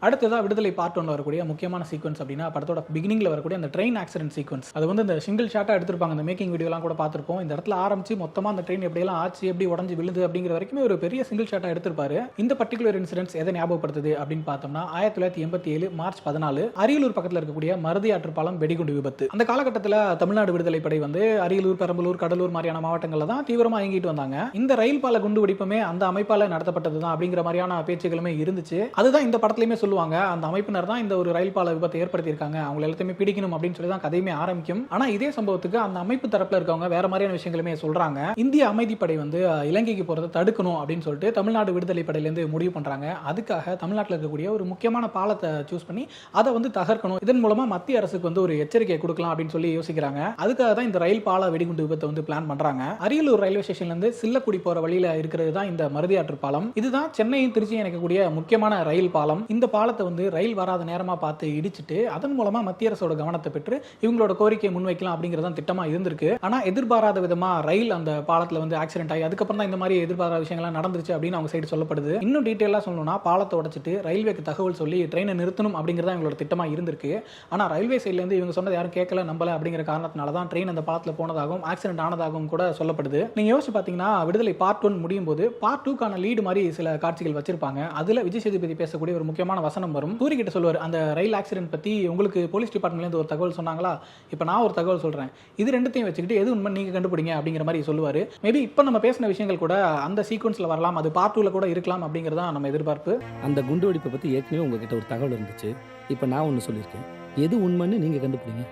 அடுத்ததா விடுதலை பார்ட் 1 வரக்கூடிய முக்கியமான சீக்வன்ஸ் அப்படின்னா படத்தோட பிகினிங்ல வரக்கூடிய அந்த ட்ரெயின் ஆக்சிடென்ட் சீக்வன்ஸ். அது வந்து இந்த சிங்கிள் ஷாட்டா எடுத்திருப்பாங்க. அந்த மேக்கிங் வீடியோலாம் கூட பார்த்திருப்போம். இந்த இடத்துல ஆரம்பிச்சு மொத்தமா அந்த ட்ரெயின் எப்படியெல்லாம் ஆச்சு, எப்படி உடஞ்சு விழுது அப்படிங்கிற வரைக்கும் ஒரு பெரிய சிங்கிள் ஷாட்டா எடுத்திருப்பாரு. இந்த பர்டிகுலர் இன்சிடென்ட்ஸ் எதை ஞாபகப்படுத்துது அப்படின்னு பார்த்தோம்னா 1987 மார்ச் 14 அரியலூர் பக்கத்தில் இருக்கக்கூடிய மருதி ஆற்று பாலம் வெடிகுண்டு விபத்து. அந்த காலகட்டத்தில் தமிழ்நாடு விடுதலை படை வந்து அரியலூர், பெரம்பலூர், கடலூர் மாதிரியான மாவட்டங்கள்ல தான் தீவிரமா இயங்கிட்டு வந்தாங்க. இந்த ரயில் பால குண்டு வெடிப்புமே அந்த அமைப்பால நடத்தப்பட்டது தான் அப்படிங்கிற மாதிரியான பேச்சுகளுமே இருந்துச்சு. அதுதான் இந்த படத்திலுமே சொல்லுவாங்க. அந்த அமைப்பினர் தான் இந்த ஒரு ரயில் பால விபத்தை ஏற்படுத்தியிருக்காங்க, அவங்க எல்லாத்தையுமே பிடிக்கணும் அப்படின்னு சொல்லி தான் கதையுமே ஆரம்பிக்கும். ஆனா இதே சம்பவத்துக்கு அந்த அமைப்பு தரப்புல இருக்கவங்க வேற மாதிரியான விஷயங்களுமே சொல்றாங்க. இந்திய அமைதிப்படை வந்து இலங்கைக்கு போறதை தடுக்கணும் அப்படின்னு சொல்லிட்டு தமிழ்நாடு விடுதலை படையிலேருந்து முடிவு பண்றாங்க. அதுக்காக தமிழ்நாட்டில் இருக்கக்கூடிய ஒரு முக்கியமான பாலத்தை சூஸ் பண்ணி அதை வந்து தகர்க்கணும், இதன் மூலமா மத்திய அரசுக்கு வந்து ஒரு எச்சரிக்கை கொடுக்கலாம் அப்படின்னு சொல்லி யோசிக்கிறாங்க. அதுக்காக தான் இந்த ரயில் பால வெடிகுண்டு விபத்தை வந்து பிளான் பண்றாங்க. அரியலூர் ரயில்வே ஸ்டேஷன்ல இருந்து சில்லக்குடி போற வழியில இருக்கிறது தான் இந்த மருதி ஆற்று பாலம். இதுதான் சென்னையும் திருச்சியும் இணைக்கக்கூடிய முக்கியமான ரயில் பாலம். இந்த பாலத்தை வந்து ரயில் வராத நேரமா பார்த்து இடிச்சிட்டு அதன் மூலமா மத்திய அரசோட கவனத்தை பெற்று இவங்களோட கோரிக்கையை முன்வைக்கலாம் அப்படிங்கிறது திட்டமா இருந்திருக்கு. ஆனா எதிர்பாராத விதமா ரயில் அந்த பாலத்துல வந்து ஆக்சிடென்ட் ஆகி அதுக்கப்புறம் தான் இந்த மாதிரி எதிர்பாராத விஷயங்கள்லாம் நடந்துருச்சு அப்படின்னு அவங்க சைடு சொல்லப்படுது. இன்னும் டீட்டெயிலா சொல்லணும்னா பாலத்தை உடைச்சிட்டு ரயில்வேக்கு தகவல் சொல்லி ட்ரெயினை நிறுத்தணும் அப்படிங்கிறதா இவங்களோட திட்டமா இருந்திருக்கு. ஆனா ரயில்வே சைட்ல இருந்து இவங்க சொன்னது யாரும் கேட்கல, நம்பல அப்படிங்கிற காரணத்தினால தான் ட்ரெயின் அந்த பாலத்துல போனதாகவும் ஆக்சிடென்ட் ஆனதாகவும் கூட சொல்லப்படுது. நீங்க யோசிச்சு பாத்தீங்கன்னா விடுதலை பார்ட் 1 முடியும் போது பார்ட் 2க்கான லீடு மாதிரி சில காட்சிகள் வச்சிருப்பாங்க. அதுல விஜய் சேதுபதி பேசக்கூடிய ஒரு முக்கியமான வசனம் வரும். சூரிய கிட்ட சொல்லுவார், அந்த ரயில் ஆக்சிடென்ட் பத்தி உங்களுக்கு போலீஸ் டிபார்ட்மெண்ட்ல இருந்து ஒரு தகவல் சொன்னாங்களா, இப்போ நான் ஒரு தகவல் சொல்றேன், இது ரெண்டுத்தையும் வச்சுக்கிட்டு எது உண்மை நீங்க கண்டுபிடிங்க அப்படிங்கிற மாதிரி சொல்லுவாரு. மேபி இப்போ நம்ம பேசின விஷயங்கள் கூட அந்த சீக்வன்ஸ்ல வரலாம், அது பார்ட் 2ல கூட இருக்கலாம் அப்படிங்கிறதா நம்ம எதிர்பார்ப்பு. அந்த குண்டு வெடிப்பை பத்தி ஏற்கனவே உங்ககிட்ட ஒரு தகவல் இருந்துச்சு. இப்போ நான் ஒன்று சொல்லியிருக்கேன், எது உண்மைன்னு நீங்க கண்டுபிடிங்க.